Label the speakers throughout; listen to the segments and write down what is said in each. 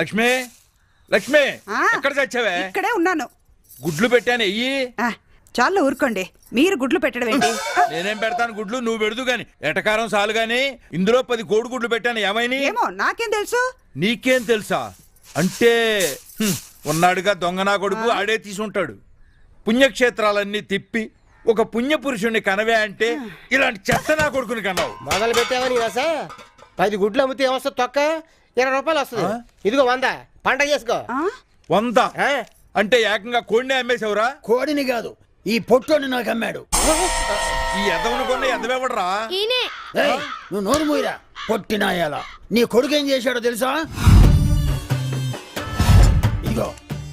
Speaker 1: లక్ష్మి లక్ష్మి ఎక్కడ చచ్చావే?
Speaker 2: ఇక్కడే ఉన్నాను.
Speaker 1: గుడ్లు పెట్టాను ఎయ్యి.
Speaker 2: చాలు ఊరుకోండి, మీరు గుడ్లు పెట్టడం ఏంటి?
Speaker 1: నేనేం పెడతాను గుడ్లు, నువ్వు పెడదు గాని. ఎటకారం చాలు గాని, ఇందులో 10 కోడి గుడ్లు పెట్టాను, ఏమైనా?
Speaker 2: ఏమో నాకేం తెలుసు.
Speaker 1: నీకేం తెలుసా అంటే ఉన్నాడుగా దొంగ నా కొడుకు, ఆడే తీసుంటాడు. పుణ్యక్షేత్రాలన్నీ తిప్పి ఒక పుణ్య పురుషుణ్ణి కనవే అంటే ఇలాంటి చెత్త నా కొడుకుని కన్నావు.
Speaker 3: మొదలు పెట్టావని 10 గుడ్లు అమ్మితే ఏమొస్తుంది? తొక్క 20 రూపాయలు వస్తుంది. ఇదిగో 100 పంట చేసుకో.
Speaker 1: 100 అంటే ఏకంగా కోడిని అమ్మేశావురా?
Speaker 4: కోడిని కాదు, ఈ పొట్టోని నాకు అమ్మాడు.
Speaker 1: ఈ ఎదవను కొన్న ఎదవెవడరా?
Speaker 4: నువ్వు నోరు మూయరా పొట్టినాయాల. నీ కొడుకు ఏం చేశాడో తెలుసా? ఇదిగో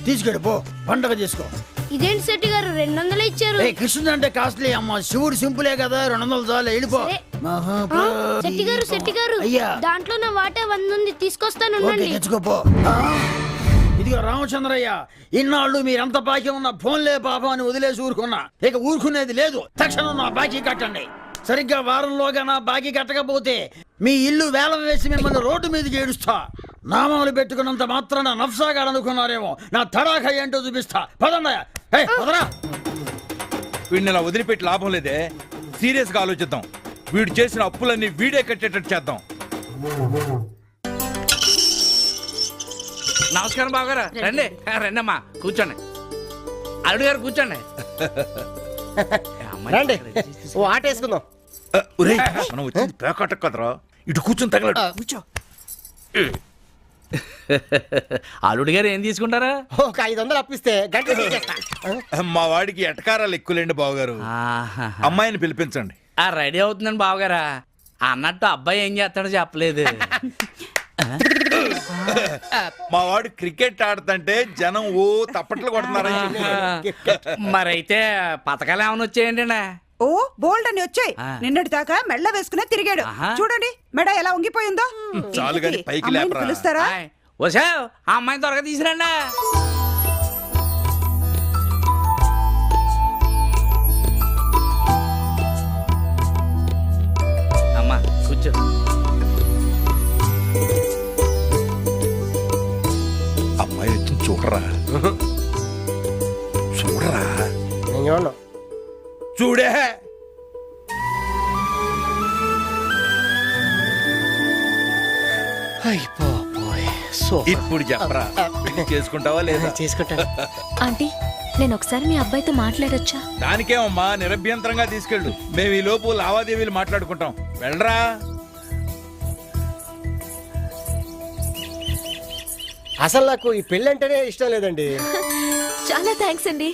Speaker 4: తీసుకెడు పో, పండగ చేసుకో.
Speaker 5: ఇదేంటి శెట్టి గారు 200 ఇచ్చారు?
Speaker 4: కృష్ణుడు అంటే కాస్ట్లీ అమ్మ, శివుడు సింపులే కదా, 200 చాలు, వెళ్ళిపో.
Speaker 5: శెట్టి గారు
Speaker 4: అయ్యా,
Speaker 5: దాంట్లో నా వాటా 100 ఉంది, తీసుకొస్తాను.
Speaker 4: తెచ్చుకోపో. ఇదిగో రామచంద్రయ్య, ఇన్నాళ్ళు మీరంత బాకీ ఉన్న ఫోన్లే పాపం అని వదిలేసి ఊరుకున్నా. ఇక ఊరుకునేది లేదు, తక్షణం నా బాకీ కట్టండి. సరిగ్గా వారంలోగా నా బాకీ కట్టకపోతే మీ ఇల్లు వేలం వేసి మిమ్మల్ని రోడ్డు మీదకి ఏడుస్తా. నామాలు పెట్టుకున్నంత మాత్రాన నఫ్సాగాడనుకున్నారేమో, నా తడాఖ ఏంటో చూపిస్తా. పదన్నయ్య, పదరా.
Speaker 1: వీడిని ఇలా వదిలిపెట్టి లాభం లేదే, సీరియస్ గా ఆలోచిద్దాం. వీడు చేసిన అప్పులన్నీ వీడే కట్టేటట్టు చేద్దాం.
Speaker 6: నమస్కారం బావగారు, రండి రండి అమ్మా, కూర్చోండి. అల్లుడు గారు కూర్చోండి.
Speaker 3: రండి, ఓ ఆట వేసుకుందాం.
Speaker 1: మనం వచ్చింది పేకాట కదరా, ఇటు కూర్చొని తగలడు.
Speaker 3: కూర్చో.
Speaker 6: అల్లుడు గారు ఏం తీసుకుంటారా?
Speaker 3: ఒక 500 అప్పిస్తే గంట తీసేస్తా.
Speaker 1: మా వాడికి ఎటకారాలు ఎక్కువలేండి బావగారు. అమ్మాయిని పిలిపించండి.
Speaker 6: రెడీ అవుతుందండి బావగారా. అన్నట్టు అబ్బాయి ఏం చేస్తాడో చెప్పలేదు.
Speaker 1: మా వాడు క్రికెట్ ఆడుతుంటే జనం ఓ తప్పట్లు కొడుతున్నారని.
Speaker 6: మరైతే పథకాలు ఏమైనా వచ్చాయండి?
Speaker 2: ఓ బోల్డ్ అని వచ్చాయి. నిన్నటి దాకా మెళ్ళ వేసుకునే తిరిగాడు. చూడండి మెడ ఎలా ఉంగిపోయిందో.
Speaker 1: చాలు గాని పైకి లేపరా.
Speaker 2: పిలుస్తారా?
Speaker 6: వసా ఆ అమ్మాయిని త్వరగా తీసుకురండి. అమ్మా కూర్చో.
Speaker 1: అమ్మాయి వచ్చింది చూడరా, చూడరా.
Speaker 3: నేను
Speaker 1: చూడే. ఇప్పుడు చెప్పరా, చేసుకుంటావా లేదా?
Speaker 3: చేసుకుంటా.
Speaker 7: ఆంటీ, నేను ఒకసారి మీ అబ్బాయితో మాట్లాడొచ్చా?
Speaker 1: దానికేమమ్మా, నిరభ్యంతరంగా తీసుకెళ్ళు. మేము ఈ లోపు లావాదేవీలు మాట్లాడుకుంటాం. వెళ్ళరా.
Speaker 3: అసలు నాకు ఈ పెళ్ళి అంటేనే ఇష్టం లేదండి.
Speaker 7: చాలా థ్యాంక్స్ అండి.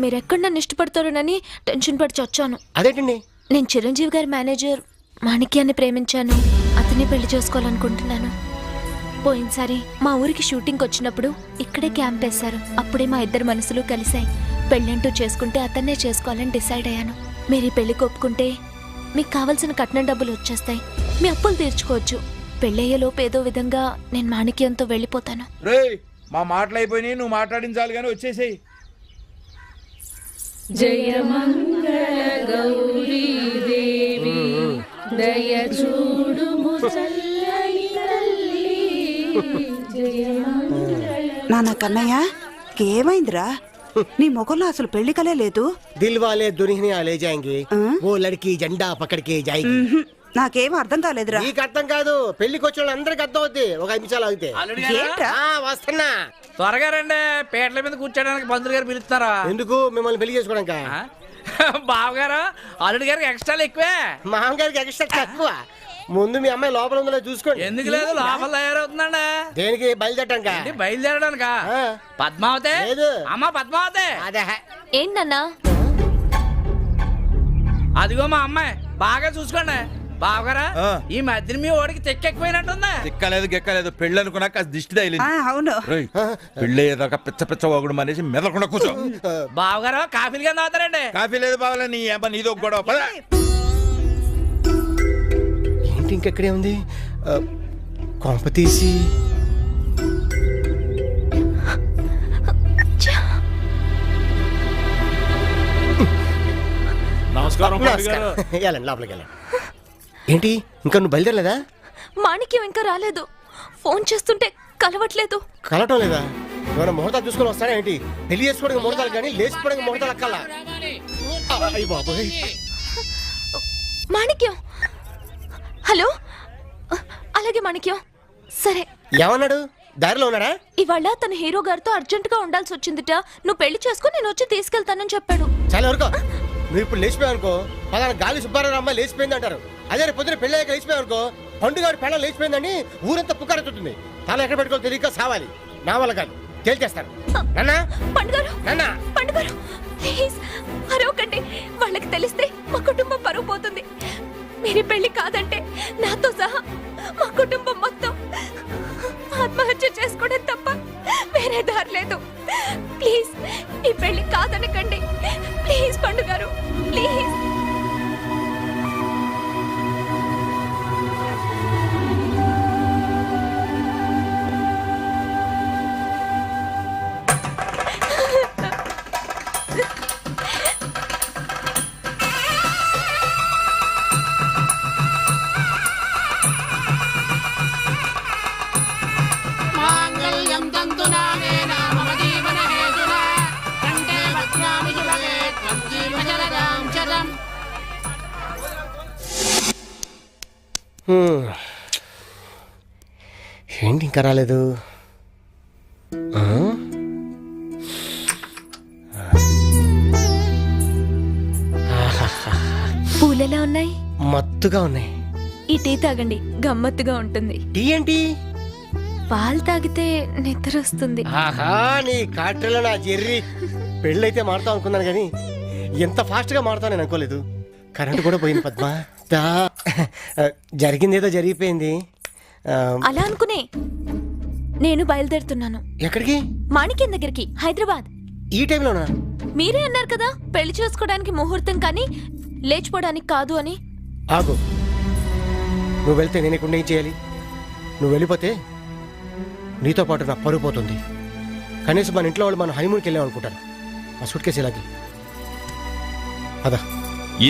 Speaker 7: మీరెక్కడ నన్ను ఇష్టపడతారోనని టెన్షన్ పడి చచ్చాను.
Speaker 3: అదేంటండి?
Speaker 7: నేను చిరంజీవి గారి మేనేజర్ మాణిక్యాన్ని ప్రేమించాను. అతన్ని పెళ్లి చేసుకోవాలనుకుంటున్నాను. పోయినసారి మా ఊరికి షూటింగ్ వచ్చినప్పుడు ఇక్కడే క్యాంప్ వేశారు. అప్పుడే మా ఇద్దరు మనసులు కలిశాయి. పెళ్ళంటూ చేసుకుంటే అతన్నే చేసుకోవాలని డిసైడ్ అయ్యాను. మీరు ఈ పెళ్లికి ఒప్పుకుంటే మీకు కావలసిన కట్నం డబ్బులు వచ్చేస్తాయి. మీ అప్పులు తీర్చుకోవచ్చు. పెళ్ళయ్యేలోపు ఏదో విధంగా నేను మాణిక్యంతో వెళ్ళిపోతాను.
Speaker 1: రేయ్, మా మాటలు అయిపోయినాయి, నువ్వు మాట్లాడించాలి కానీ వచ్చేసేయి.
Speaker 8: జయ మంగళ గౌరీ దేవి దయ చూడుము చల్లని తల్లి. జయ మంగళ.
Speaker 2: నాన్న కన్నయ్య, ఏమైందిరా? నీ ముఖంలో అసలు పెళ్లి కలే లేదు.
Speaker 3: దిల్ వాలే దునియా లే జాయేంగే, ఓ లడ్కీ జెండా పకడ్కే జాయేగి.
Speaker 2: నాకేం అర్థం కాలేదురా.
Speaker 3: నీకు అర్థం కాదు, పెళ్లికి వచ్చిన వాళ్ళందరికి అర్థం అవుద్ది. ఒక 5 నిమిషాలు ఆగితే. వస్తున్నా.
Speaker 6: త్వరగా రండి, పేటల మీద కూర్చోడానికి పంతులు గారు పిలుస్తారా?
Speaker 3: ఎందుకు? మిమ్మల్ని పెళ్లి చేసుకోవడానికి.
Speaker 6: బావగారు అల్లుడి గారికి ఎక్స్ట్రాలు ఎక్కువే,
Speaker 3: మామగారికి ఎక్స్ట్రా తక్కువ. ముందు మీ అమ్మాయి లోపల ఉందో చూసుకోండి.
Speaker 6: ఎందుకు లేదు, లోపల తయారవుతుందండి.
Speaker 3: దేనికి? బయలుదేరటానికా?
Speaker 6: బయలుదేరడానికా? పద్మావతి
Speaker 3: లేదు.
Speaker 6: అమ్మా పద్మావతి.
Speaker 3: అదే
Speaker 7: ఏంటన్నా?
Speaker 6: అదిగో మా అమ్మాయి, బాగా చూసుకోండి. బావగారా, ఈ మధ్య మీ ఓడికి తెక్కెక్కిపోయినట్టుందా?
Speaker 1: తిక్కలేదు గెక్కలేదు, పెళ్ళి అనుకున్నా కాస్త దిష్టి తగిలింది.
Speaker 2: అవును.
Speaker 1: పెళ్ళయ్యేదాకా పిచ్చ పిచ్చ వాగుడు అనేసి మెదలకుండా కూర్చో.
Speaker 6: బావగారు కాఫీలుగా తాగుతారండి.
Speaker 1: కాఫీ లేదు బావలే, నీ అమ్మ నీదో గొడవ. పద.
Speaker 3: ఏంటి ఇంకెక్కడే ఉంది? కొంప తీసి
Speaker 1: నమస్కారం.
Speaker 3: వెళ్ళండి, లోపలికి వెళ్ళండి. ఏంటి ఇంకా నువ్వు బయలుదేరలేదా?
Speaker 7: మాణిక్యం ఇంకా రాలేదు. ఫోన్ చేస్తుంటే కలవట్లేదు.
Speaker 3: కలటం లేదా? ఏమైనా ముహూర్తాలు చూసుకొని వస్తారా ఏంటి? పెళ్లి చేసుకోవడానికి ముహూర్తాలు కానీ లేచిపోవడానికి ముహూర్తాలు అక్కల. అయ్య బాబోయ్.
Speaker 7: మాణిక్యం, హలో. అలాగే మాణిక్యం. సరే,
Speaker 3: ఏమన్నాడు? దారిలో ఉన్నాడా?
Speaker 7: ఇవాళ తన హీరో గారితో అర్జెంటుగా ఉండాల్సి వచ్చిందిట. నువ్వు పెళ్లి చేసుకుని నేను వచ్చి తీసుకెళ్తానని చెప్పాడు.
Speaker 3: చాలా వరకు నువ్వు ఇప్పుడు లేచిపోయావు అనుకో, పలానా గాలి సుబ్బారావు అమ్మాయి లేచిపోయింది అంటారు. అదే రేపు పొద్దున పెళ్ళి అయ్యాక లేచిపోయావు అనుకో, పండుగాడు పెళ్ళ లేచిపోయిందని ఊరంతా పుకారెత్తుతుంది. తల ఎక్కడ పెట్టుకోవాలి తెలియక సావాలి. నా వల్ల కాదు, తేల్చేస్తాను. నాన్నా
Speaker 7: పండుగారు,
Speaker 3: నాన్నా
Speaker 7: పండుగారు, ప్లీజ్ అరవకండి. వాళ్ళకి తెలిస్తే మా కుటుంబం పరువు పోతుంది. మీరు పెళ్లి కాదంటే నాతో సహా మా కుటుంబం మొత్తం ఆత్మహత్య చేసుకోవడం తప్ప వేరే దారి లేదు. ప్లీజ్ ఈ పెళ్లి కాదనకండి. Please పండుగారు, please.
Speaker 3: ఏంటి ఇంకా రాలేదు?
Speaker 7: పూలెలా ఉన్నాయి?
Speaker 3: మత్తుగా ఉన్నాయి.
Speaker 7: ఈ టీ తాగండి, గమ్మత్తుగా ఉంటుంది.
Speaker 3: టీ ఏంటి?
Speaker 7: పాలు తాగితే నిద్ర వస్తుంది.
Speaker 3: ఆహా, నీ కాట్రలో నా జెర్రీ. పెళ్ళైతే మారుతాం అనుకున్నాను కానీ ఎంత ఫాస్ట్ గా మారుతావు నేను అనుకోలేదు. కరెంట్ కూడా పోయింది పద్మ. జరిగిందేదో జరిగిపోయింది.
Speaker 7: అలా అనుకునే నేను బయలుదేరుతున్నాను.
Speaker 3: ఎక్కడికి?
Speaker 7: మాణిక్యం దగ్గరికి, హైదరాబాద్.
Speaker 3: ఈ టైంలోనా?
Speaker 7: మీరే అన్నారు కదా పెళ్లి చేసుకోవడానికి ముహూర్తం కానీ లేచిపోవడానికి కాదు అని.
Speaker 3: ఆగు, నువ్వు వెళ్తే నేను ఇక్కడ ఏం చేయాలి? నువ్వు వెళ్ళిపోతే నీతో పాటు నా పరువు పోతుంది. కనీసం మన ఇంట్లో వాళ్ళు మనం హనీమూన్కి వెళ్ళాం అనుకుంటారు. ఆ సూట్ కేసు ఇలాగే అదా.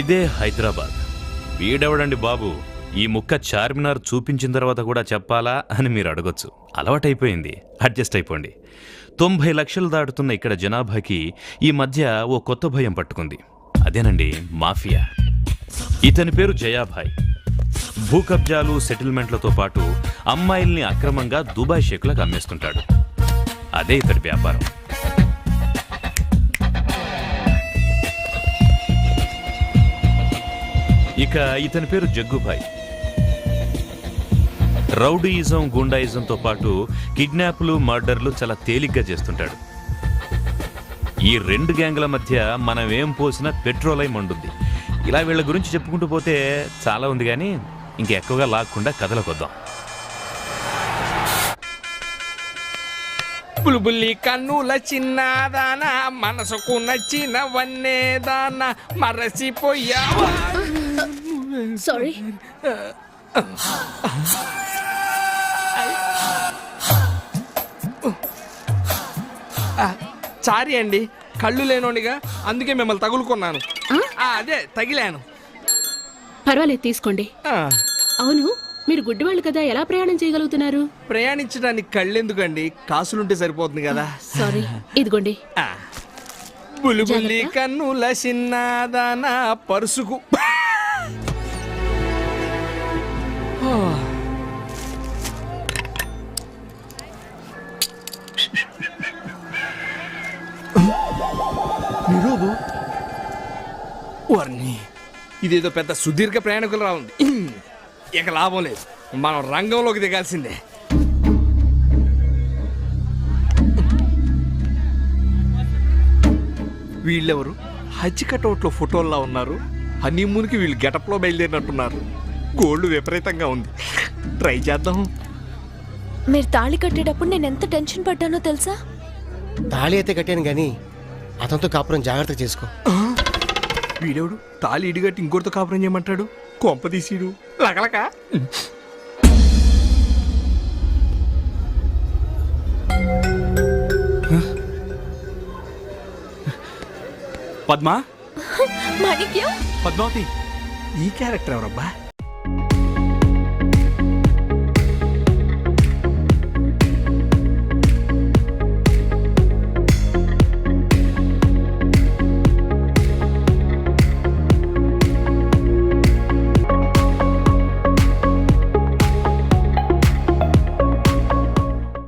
Speaker 9: ఇదే హైదరాబాద్. వీడెవడండి బాబు, ఈ ముక్క చార్మినార్ చూపించిన తర్వాత కూడా చెప్పాలా అని మీరు అడగొచ్చు. అలవాటైపోయింది, అడ్జస్ట్ అయిపోండి. 90 లక్షలు దాటుతున్న ఇక్కడ జనాభాకి ఈ మధ్య ఓ కొత్త భయం పట్టుకుంది. అదేనండి మాఫియా. ఇతని పేరు జయాభాయ్. భూ కబ్జాలు, సెటిల్మెంట్లతో పాటు అమ్మాయిల్ని అక్రమంగా దుబాయ్ షేకులకు అమ్మేస్తుంటాడు. అదే ఇతడి వ్యాపారం. ఇక ఇతని పేరు జగ్గుభాయ్. రౌడీయిజం, గుండాయిజంతో పాటు కిడ్నాప్లు, మర్డర్లు చాలా తేలిగ్గా చేస్తుంటాడు. ఈ 2 గ్యాంగ్ల మధ్య మనం ఏం పోసినా పెట్రోలై మండుద్ది. ఇలా వీళ్ళ గురించి చెప్పుకుంటూ పోతే చాలా ఉంది, కానీ ఇంకెక్కువగా లాక్కుండా కథలకొద్దాం.
Speaker 6: బుల్బుల్లి కన్నుల చిన్నదాన, మనసుకు నచ్చిన వన్నేదాన, మరసిపోయావా?
Speaker 8: సారీ.
Speaker 6: సారీ అండి, కళ్ళు లేనోనిగా అందుకే మిమ్మల్ని తగులుకున్నాను. అదే తగిలాను.
Speaker 8: పర్వాలేదు, తీసుకోండి. అవును, మీరు గుడ్డివాళ్ళు కదా, ఎలా ప్రయాణం చేయగలుగుతున్నారు?
Speaker 6: ప్రయాణించడానికి కళ్ళెందుకండి, కాసులుంటే సరిపోతుంది కదా.
Speaker 8: సారీ, ఇదిగోండి.
Speaker 6: బుల్బుల్లి కన్నుల చిన్నదాన, పరుసుకు వర్ణి, ఇదేదో పెద్ద సుదీర్ఘ ప్రయాణికులు రావుంది. ఇక లాభం లేదు, మనం రంగంలోకి దిగాల్సిందే. వీళ్ళెవరు? హజ్ కటౌట్లో ఫోటోల్లో ఉన్నారు. హనీమూన్కి వీళ్ళు గెటప్లో బయలుదేరినట్టున్నారు. గోల్డ్ విపరీతంగా ఉంది, ట్రై చేద్దాం.
Speaker 7: మీరు తాళి కట్టేటప్పుడు నేను ఎంత టెన్షన్ పడ్డానో తెలుసా?
Speaker 3: తాళి అయితే కట్టాను కానీ అతనితో కాపురం జాగ్రత్తగా చేసుకో.
Speaker 6: వీడెవడు తాళి ఇడిగట్టి ఇంకోటితో కాపురం చేయమంటాడు? కొంపదీసీడు లగలక.
Speaker 9: పద్మా,
Speaker 7: మాణిక్యం,
Speaker 9: పద్మావతి,
Speaker 6: ఈ క్యారెక్టర్ ఎవరబ్బా?